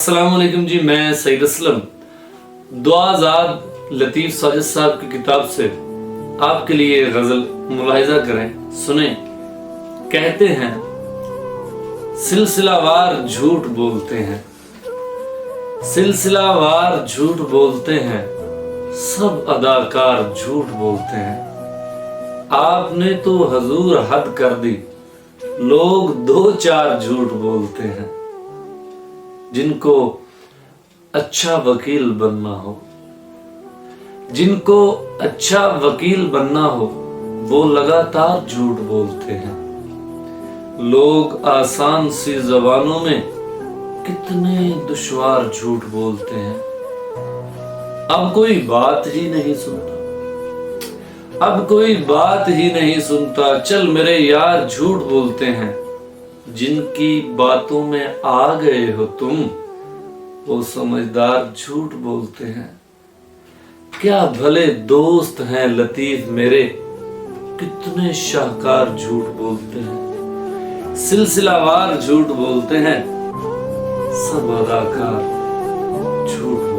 अस्सलाम वालेकुम जी। मैं सईद असलम दुआज़ाद लतीफ़ साजिद साहब की किताब से आपके लिए गज़ल मुलाहिज़ा करें, सुने। कहते हैं सिलसिलावार झूठ बोलते हैं, सिलसिलावार झूठ बोलते हैं, सब अदाकार झूठ बोलते हैं। आपने तो हजूर हद कर दी, लोग दो चार झूठ बोलते हैं। जिनको अच्छा वकील बनना हो, जिनको अच्छा वकील बनना हो, वो लगातार झूठ बोलते हैं। लोग आसान सी जबानों में कितने दुश्वार झूठ बोलते हैं। अब कोई बात ही नहीं सुनता, अब कोई बात ही नहीं सुनता, चल मेरे यार झूठ बोलते हैं। जिनकी बातों में आ गए हो तुम, वो समझदार झूठ बोलते हैं। क्या भले दोस्त हैं लतीफ मेरे, कितने शाहकार झूठ बोलते हैं। सिलसिलावार झूठ बोलते हैं, सब अदाकार झूठ